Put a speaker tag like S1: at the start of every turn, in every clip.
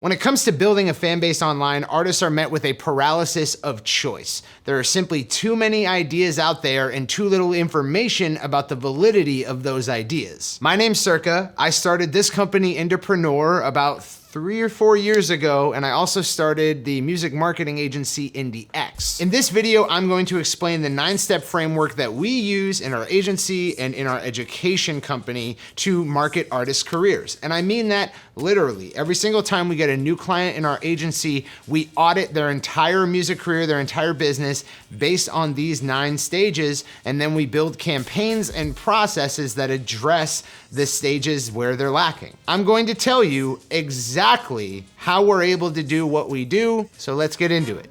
S1: When it comes to building a fan base online, artists are met with a paralysis of choice. There are simply too many ideas out there and too little information about the validity of those ideas. My name's Circa. I started this company, Indepreneur, about 3 or 4 years ago, and I also started the music marketing agency IndieX. In this video, I'm going to explain the 9-step framework that we use in our agency and in our education company to market artists' careers. And I mean that literally. Every single time we get a new client in our agency, we audit their entire music career, their entire business based on these 9 stages, and then we build campaigns and processes that address the stages where they're lacking. I'm going to tell you exactly how we're able to do what we do, so let's get into it.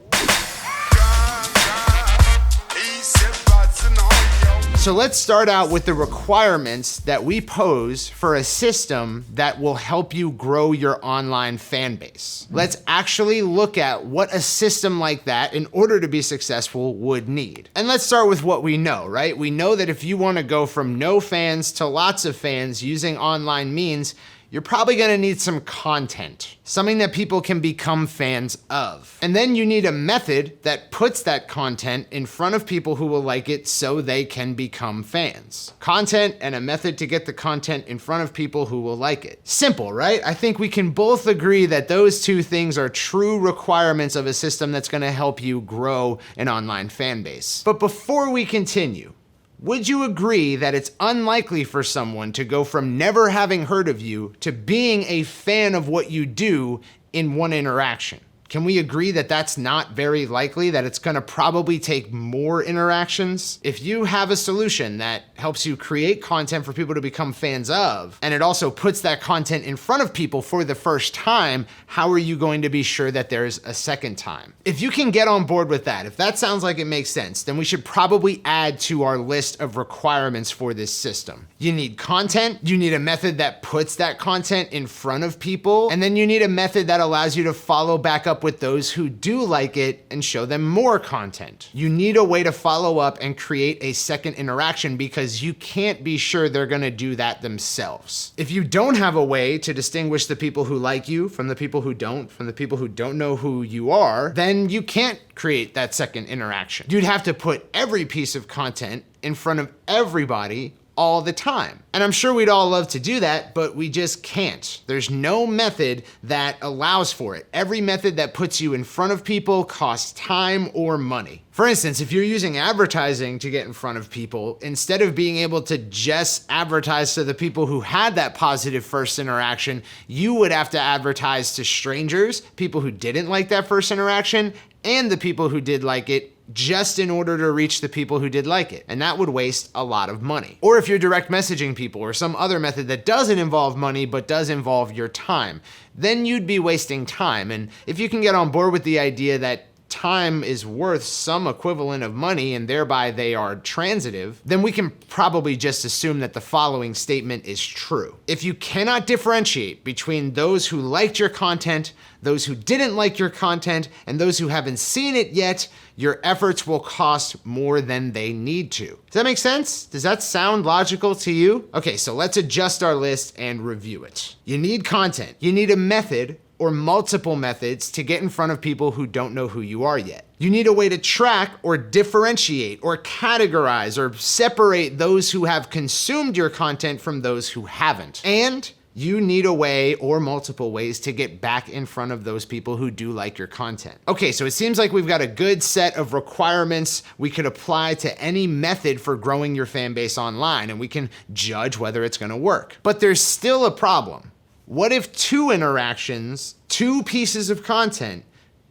S1: So let's start out with the requirements that we pose for a system that will help you grow your online fan base. Let's actually look at what a system like that, in order to be successful, would need. And let's start with what we know, right? We know that if you want to go from no fans to lots of fans using online means, you're probably gonna need some content, something that people can become fans of. And then you need a method that puts that content in front of people who will like it so they can become fans. Content and a method to get the content in front of people who will like it. Simple, right? I think we can both agree that those two things are true requirements of a system that's gonna help you grow an online fan base. But before we continue, would you agree that it's unlikely for someone to go from never having heard of you to being a fan of what you do in one interaction? Can we agree that that's not very likely, that it's gonna probably take more interactions? If you have a solution that helps you create content for people to become fans of, and it also puts that content in front of people for the first time, how are you going to be sure that there's a second time? If you can get on board with that, if that sounds like it makes sense, then we should probably add to our list of requirements for this system. You need content, you need a method that puts that content in front of people, and then you need a method that allows you to follow back up with those who do like it and show them more content. You need a way to follow up and create a second interaction because you can't be sure they're gonna do that themselves. If you don't have a way to distinguish the people who like you from the people who don't, from the people who don't know who you are, then you can't create that second interaction. You'd have to put every piece of content in front of everybody all the time. And I'm sure we'd all love to do that, but we just can't. There's no method that allows for it. Every method that puts you in front of people costs time or money. For instance, if you're using advertising to get in front of people, instead of being able to just advertise to the people who had that positive first interaction, you would have to advertise to strangers, people who didn't like that first interaction, and the people who did like it, just in order to reach the people who did like it. And that would waste a lot of money. Or if you're direct messaging people or some other method that doesn't involve money but does involve your time, then you'd be wasting time. And if you can get on board with the idea that time is worth some equivalent of money and thereby they are transitive, then we can probably just assume that the following statement is true. If you cannot differentiate between those who liked your content, those who didn't like your content, and those who haven't seen it yet, your efforts will cost more than they need to. Does that make sense? Does that sound logical to you? Okay, so let's adjust our list and review it. You need content. You need a method or multiple methods to get in front of people who don't know who you are yet. You need a way to track or differentiate or categorize or separate those who have consumed your content from those who haven't. And you need a way or multiple ways to get back in front of those people who do like your content. Okay, so it seems like we've got a good set of requirements we could apply to any method for growing your fan base online, and we can judge whether it's gonna work. But there's still a problem. What if 2 interactions, 2 pieces of content,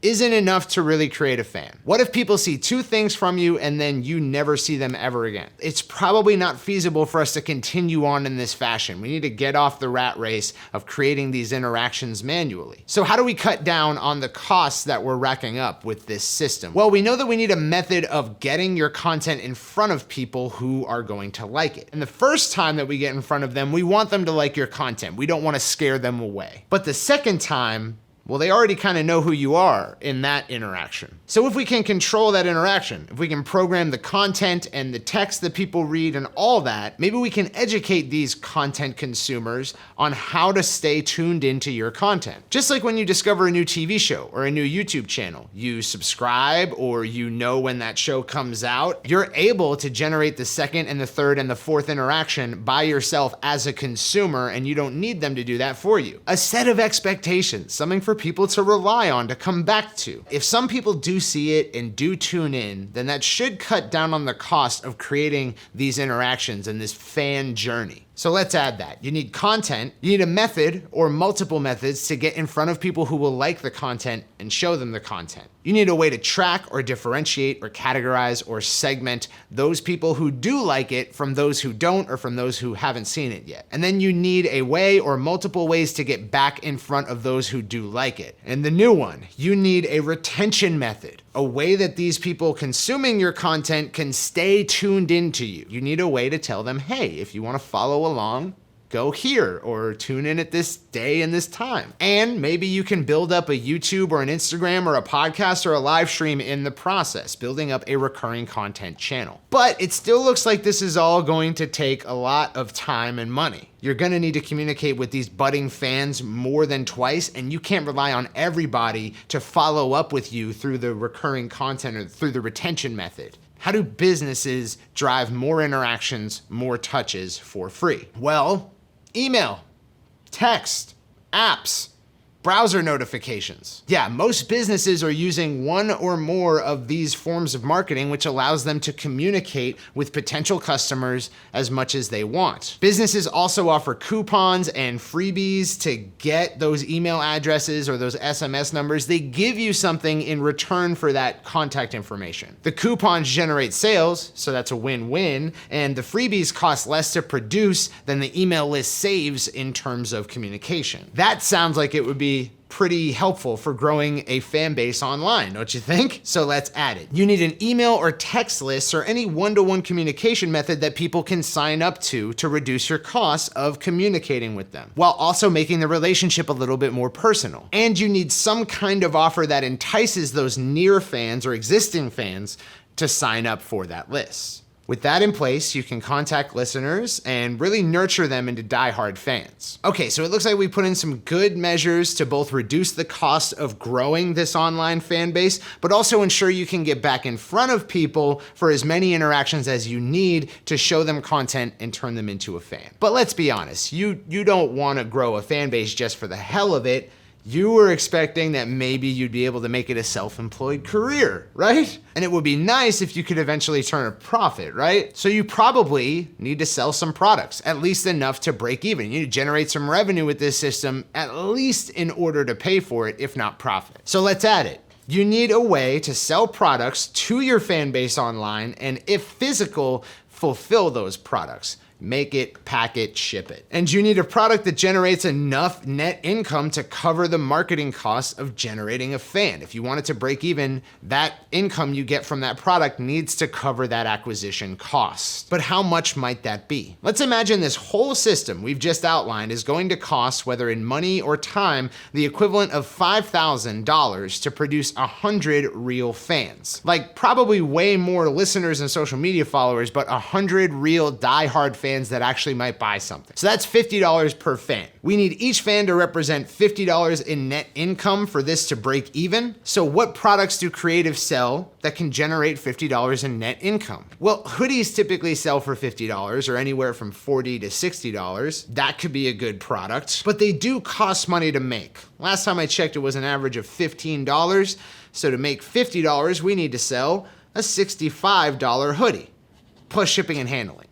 S1: isn't enough to really create a fan? What if people see 2 things from you and then you never see them ever again? It's probably not feasible for us to continue on in this fashion. We need to get off the rat race of creating these interactions manually. So how do we cut down on the costs that we're racking up with this system? Well, we know that we need a method of getting your content in front of people who are going to like it. And the first time that we get in front of them, we want them to like your content. We don't want to scare them away. But the second time, Well, they already kind of know who you are in that interaction. So if we can control that interaction, if we can program the content and the text that people read and all that, maybe we can educate these content consumers on how to stay tuned into your content. Just like when you discover a new TV show or a new YouTube channel, you subscribe or you know when that show comes out, you're able to generate the second and the third and the fourth interaction by yourself as a consumer, and you don't need them to do that for you. A set of expectations, something for people to rely on, to come back to. If some people do see it and do tune in, then that should cut down on the cost of creating these interactions and this fan journey. So let's add that. You need content, you need a method or multiple methods to get in front of people who will like the content and show them the content. You need a way to track or differentiate or categorize or segment those people who do like it from those who don't or from those who haven't seen it yet. And then you need a way or multiple ways to get back in front of those who do like it. And the new one, you need a retention method, a way that these people consuming your content can stay tuned into you. You need a way to tell them, hey, if you want to follow along, go here or tune in at this day and this time. And maybe you can build up a YouTube or an Instagram or a podcast or a live stream in the process, building up a recurring content channel. But it still looks like this is all going to take a lot of time and money. You're gonna need to communicate with these budding fans more than twice, and you can't rely on everybody to follow up with you through the recurring content or through the retention method. How do businesses drive more interactions, more touches for free? Well, email, text, apps, browser notifications. Yeah, most businesses are using one or more of these forms of marketing, which allows them to communicate with potential customers as much as they want. Businesses also offer coupons and freebies to get those email addresses or those SMS numbers. They give you something in return for that contact information. The coupons generate sales, so that's a win-win, and the freebies cost less to produce than the email list saves in terms of communication. That sounds like it would be pretty helpful for growing a fan base online, don't you think? So let's add it. You need an email or text list or any one-to-one communication method that people can sign up to reduce your costs of communicating with them, while also making the relationship a little bit more personal. And you need some kind of offer that entices those near fans or existing fans to sign up for that list. With that in place, you can contact listeners and really nurture them into diehard fans. Okay, so it looks like we put in some good measures to both reduce the cost of growing this online fan base, but also ensure you can get back in front of people for as many interactions as you need to show them content and turn them into a fan. But let's be honest, you don't want to grow a fan base just for the hell of it. You were expecting that maybe you'd be able to make it a self-employed career, right? And it would be nice if you could eventually turn a profit, right? So you probably need to sell some products, at least enough to break even. You need to generate some revenue with this system, at least in order to pay for it, if not profit. So let's add it. You need a way to sell products to your fan base online, and if physical, fulfill those products. Make it, pack it, ship it. And you need a product that generates enough net income to cover the marketing costs of generating a fan. If you want it to break even, that income you get from that product needs to cover that acquisition cost. But how much might that be? Let's imagine this whole system we've just outlined is going to cost, whether in money or time, the equivalent of $5,000 to produce 100 real fans. Like probably way more listeners and social media followers, but 100 real diehard fans that actually might buy something. So that's $50 per fan. We need each fan to represent $50 in net income for this to break even. So what products do creatives sell that can generate $50 in net income? Well, hoodies typically sell for $50 or anywhere from $40 to $60. That could be a good product, but they do cost money to make. Last time I checked, it was an average of $15. So to make $50, we need to sell a $65 hoodie, plus shipping and handling.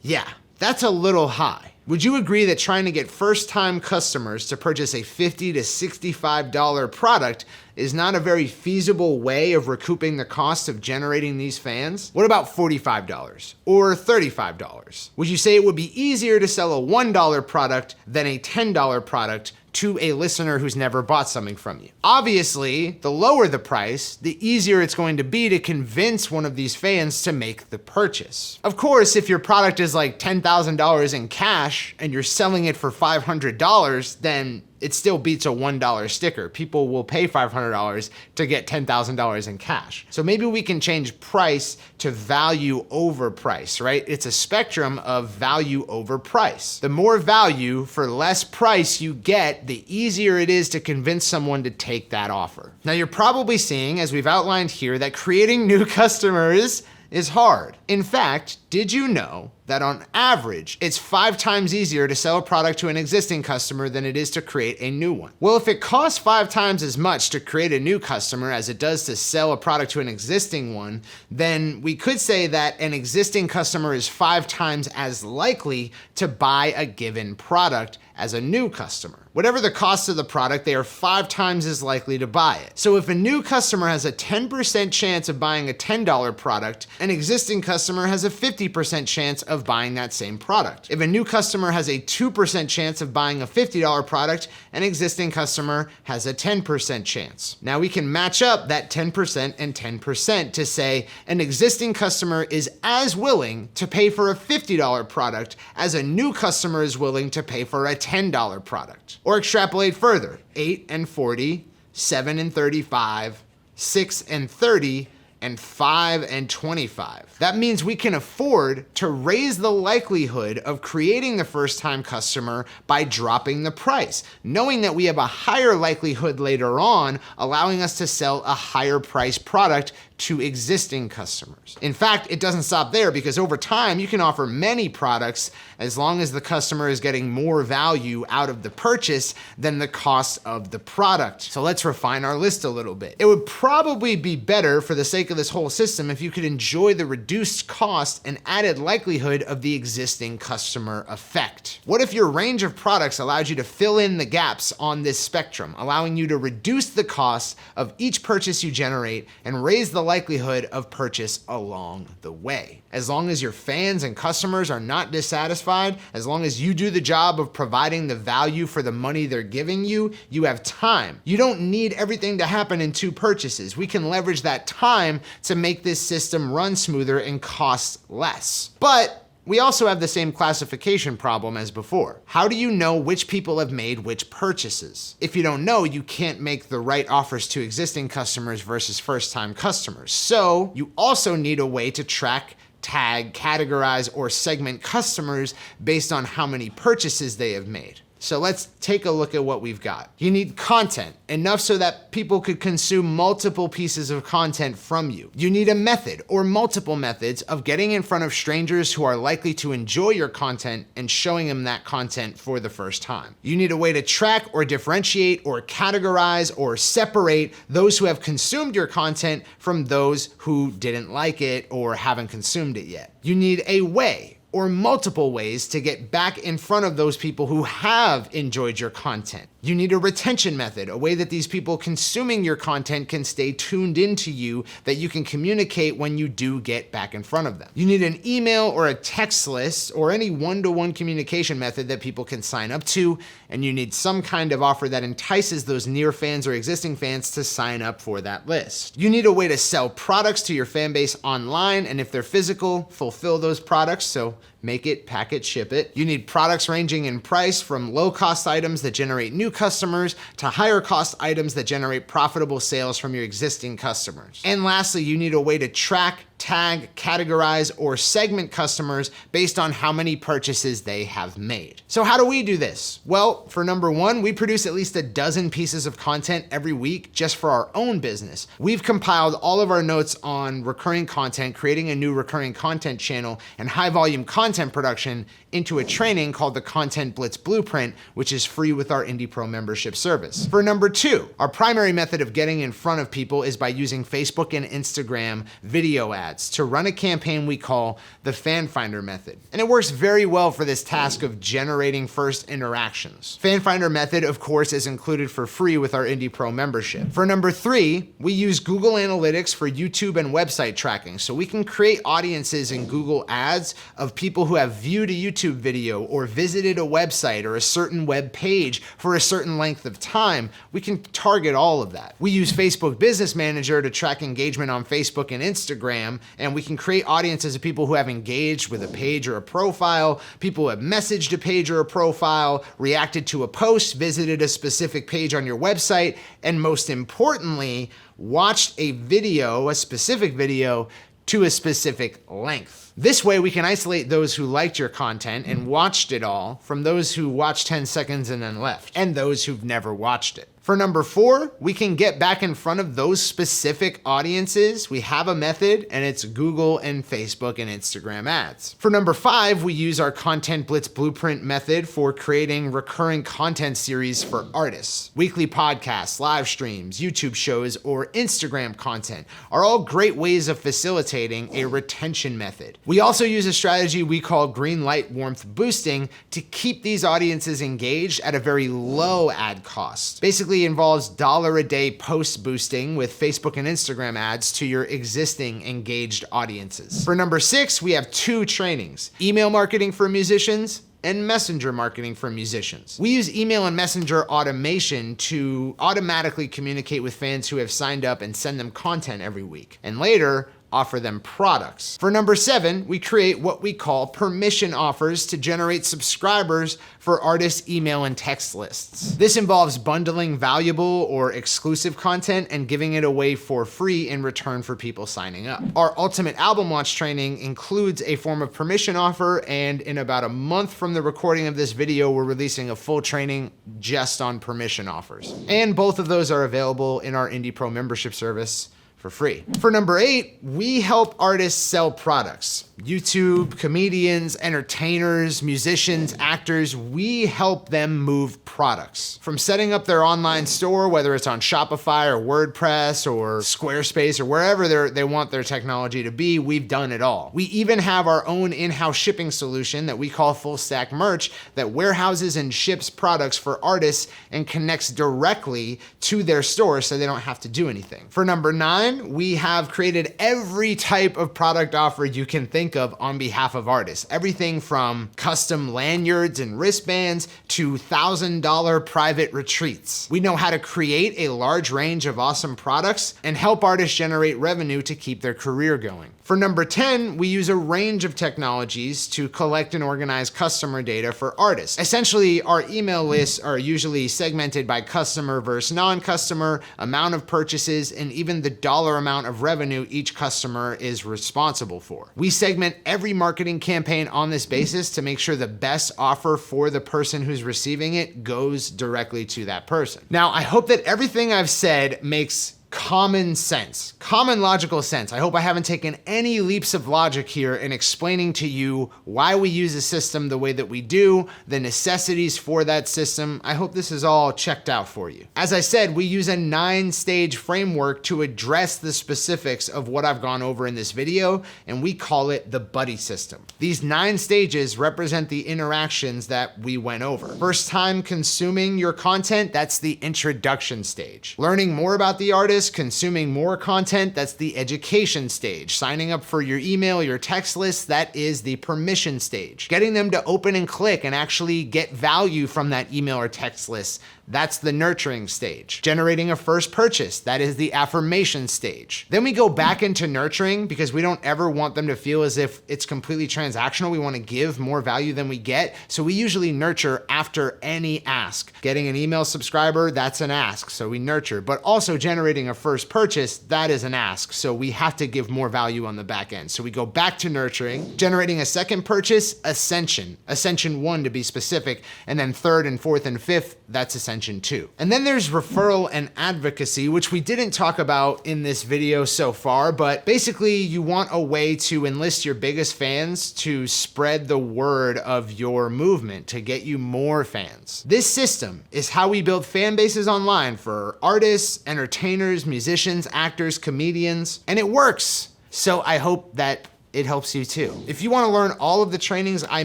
S1: Yeah, that's a little high. Would you agree that trying to get first-time customers to purchase a $50 to $65 product is not a very feasible way of recouping the cost of generating these fans? What about $45 or $35? Would you say it would be easier to sell a $1 product than a $10 product to a listener who's never bought something from you? Obviously, the lower the price, the easier it's going to be to convince one of these fans to make the purchase. Of course, if your product is like $10,000 in cash and you're selling it for $500, then it still beats a $1 sticker. People will pay $500 to get $10,000 in cash. So maybe we can change price to value over price, right? It's a spectrum of value over price. The more value for less price you get, the easier it is to convince someone to take that offer. Now you're probably seeing, as we've outlined here, that creating new customers is hard. In fact, did you know that on average, it's 5 times easier to sell a product to an existing customer than it is to create a new one? Well, if it costs 5 times as much to create a new customer as it does to sell a product to an existing one, then we could say that an existing customer is 5 times as likely to buy a given product as a new customer. Whatever the cost of the product, they are 5 times as likely to buy it. So if a new customer has a 10% chance of buying a $10 product, an existing customer has a 50% chance of buying that same product. If a new customer has a 2% chance of buying a $50 product, an existing customer has a 10% chance. Now we can match up that 10% and 10% to say an existing customer is as willing to pay for a $50 product as a new customer is willing to pay for a $10 product. Or extrapolate further, 8 and 40, 7 and 35, 6 and 30, and 5 and 25. That means we can afford to raise the likelihood of creating the first-time customer by dropping the price, knowing that we have a higher likelihood later on, allowing us to sell a higher price product to existing customers. In fact, it doesn't stop there, because over time you can offer many products as long as the customer is getting more value out of the purchase than the cost of the product. So let's refine our list a little bit. It would probably be better for the sake of this whole system if you could enjoy the reduced cost and added likelihood of the existing customer effect. What if your range of products allowed you to fill in the gaps on this spectrum, allowing you to reduce the cost of each purchase you generate and raise the likelihood of purchase along the way? As long as your fans and customers are not dissatisfied, as long as you do the job of providing the value for the money they're giving you, you have time. You don't need everything to happen in 2 purchases. We can leverage that time to make this system run smoother and cost less. But we also have the same classification problem as before. How do you know which people have made which purchases? If you don't know, you can't make the right offers to existing customers versus first-time customers. So you also need a way to track, tag, categorize, or segment customers based on how many purchases they have made. So let's take a look at what we've got. You need content, enough so that people could consume multiple pieces of content from you. You need a method or multiple methods of getting in front of strangers who are likely to enjoy your content and showing them that content for the first time. You need a way to track or differentiate or categorize or separate those who have consumed your content from those who didn't like it or haven't consumed it yet. You need a way or multiple ways to get back in front of those people who have enjoyed your content. You need a retention method, a way that these people consuming your content can stay tuned into you, that you can communicate when you do get back in front of them. You need an email or a text list or any one-to-one communication method that people can sign up to, and you need some kind of offer that entices those near fans or existing fans to sign up for that list. You need a way to sell products to your fan base online, and if they're physical, fulfill those products, so make it, pack it, ship it. You need products ranging in price from low-cost items that generate new customers to higher-cost items that generate profitable sales from your existing customers. And lastly, you need a way to track, tag, categorize, or segment customers based on how many purchases they have made. So how do we do this? Well, for number 1, we produce at least a dozen pieces of content every week just for our own business. We've compiled all of our notes on recurring content, creating a new recurring content channel, and high volume content production into a training called the Content Blitz Blueprint, which is free with our Indepreneur membership service. For number 2, our primary method of getting in front of people is by using Facebook and Instagram video ads to run a campaign we call the Fan Finder method. And it works very well for this task of generating first interactions. Fan Finder method, of course, is included for free with our Indepreneur membership. For number 3, we use Google Analytics for YouTube and website tracking, so we can create audiences in Google Ads of people who have viewed a YouTube video or visited a website or a certain web page for a certain length of time. We can target all of that. We use Facebook Business Manager to track engagement on Facebook and Instagram, and we can create audiences of people who have engaged with a page or a profile, people who have messaged a page or a profile, reacted to a post, visited a specific page on your website, and most importantly, watched a video, a specific video, to a specific length. This way we can isolate those who liked your content and watched it all from those who watched 10 seconds and then left, and those who've never watched it. For number 4, we can get back in front of those specific audiences. We have a method, and it's Google and Facebook and Instagram ads. For number 5, we use our Content Blitz Blueprint method for creating recurring content series for artists. Weekly podcasts, live streams, YouTube shows, or Instagram content are all great ways of facilitating a retention method. We also use a strategy we call green light warmth boosting to keep these audiences engaged at a very low ad cost. Basically, involves $1 a day post boosting with Facebook and Instagram ads to your existing engaged audiences. For number 6, we have 2 trainings: email marketing for musicians and messenger marketing for musicians. We use email and messenger automation to automatically communicate with fans who have signed up and send them content every week, and later offer them products. For number 7, we create what we call permission offers to generate subscribers for artists' email and text lists. This involves bundling valuable or exclusive content and giving it away for free in return for people signing up. Our ultimate album launch training includes a form of permission offer, and in about a month from the recording of this video, we're releasing a full training just on permission offers. And both of those are available in our Indie Pro membership service for free. For number 8, we help artists sell products. YouTube, comedians, entertainers, musicians, actors, we help them move products. From setting up their online store, whether it's on Shopify or WordPress or Squarespace or wherever they want their technology to be, we've done it all. We even have our own in-house shipping solution that we call Full Stack Merch that warehouses and ships products for artists and connects directly to their store so they don't have to do anything. For number 9, we have created every type of product offer you can think of on behalf of artists. Everything from custom lanyards and wristbands to $1,000 private retreats. We know how to create a large range of awesome products and help artists generate revenue to keep their career going. For number 10, we use a range of technologies to collect and organize customer data for artists. Essentially, our email lists are usually segmented by customer versus non-customer, amount of purchases, and even the dollar amount of revenue each customer is responsible for. We segment every marketing campaign on this basis to make sure the best offer for the person who's receiving it goes directly to that person. Now, I hope that everything I've said makes common sense, common logical sense. I hope I haven't taken any leaps of logic here in explaining to you why we use a system the way that we do, the necessities for that system. I hope this is all checked out for you. As I said, we use a 9-stage framework to address the specifics of what I've gone over in this video, and we call it the buddy system. These 9 stages represent the interactions that we went over. First time consuming your content, that's the introduction stage. Learning more about the artist, consuming more content, that's the education stage. Signing up for your email, your text list, that is the permission stage. Getting them to open and click and actually get value from that email or text list, that's the nurturing stage. Generating a first purchase, that is the affirmation stage. Then we go back into nurturing because we don't ever want them to feel as if it's completely transactional. We want to give more value than we get. So we usually nurture after any ask. Getting an email subscriber, that's an ask, so we nurture. But also generating a first purchase, that is an ask. So we have to give more value on the back end. So we go back to nurturing, generating a second purchase, ascension 1 to be specific, and then 3rd and 4th and 5th, that's ascension 2. And then there's referral and advocacy, which we didn't talk about in this video so far, but basically you want a way to enlist your biggest fans to spread the word of your movement to get you more fans. This system is how we build fan bases online for artists, entertainers, musicians, actors, comedians, and it works. So I hope that it helps you too. If you want to learn all of the trainings I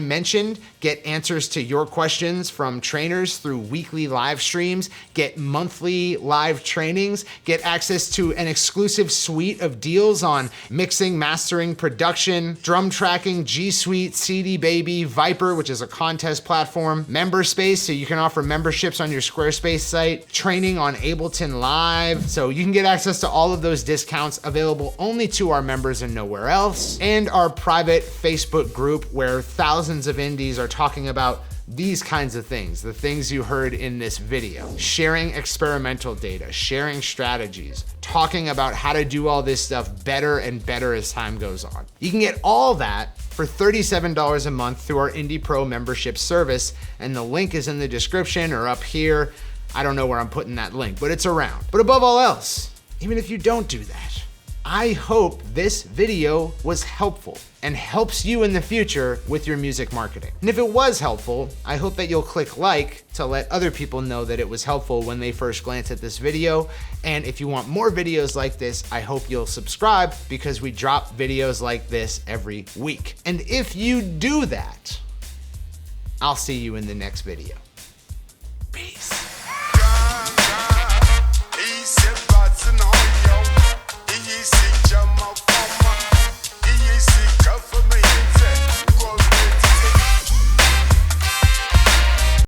S1: mentioned, get answers to your questions from trainers through weekly live streams, get monthly live trainings, get access to an exclusive suite of deals on mixing, mastering, production, drum tracking, G Suite, CD Baby, Viper, which is a contest platform, member space, so you can offer memberships on your Squarespace site, training on Ableton Live, so you can get access to all of those discounts available only to our members and nowhere else, and our private Facebook group where thousands of indies are talking about these kinds of things, the things you heard in this video, sharing experimental data, sharing strategies, talking about how to do all this stuff better and better as time goes on. You can get all that for $37 a month through our Indie Pro membership service, and the link is in the description or up here. I don't know where I'm putting that link, but it's around. But above all else, even if you don't do that, I hope this video was helpful and helps you in the future with your music marketing. And if it was helpful, I hope that you'll click like to let other people know that it was helpful when they first glance at this video. And if you want more videos like this, I hope you'll subscribe because we drop videos like this every week. And if you do that, I'll see you in the next video.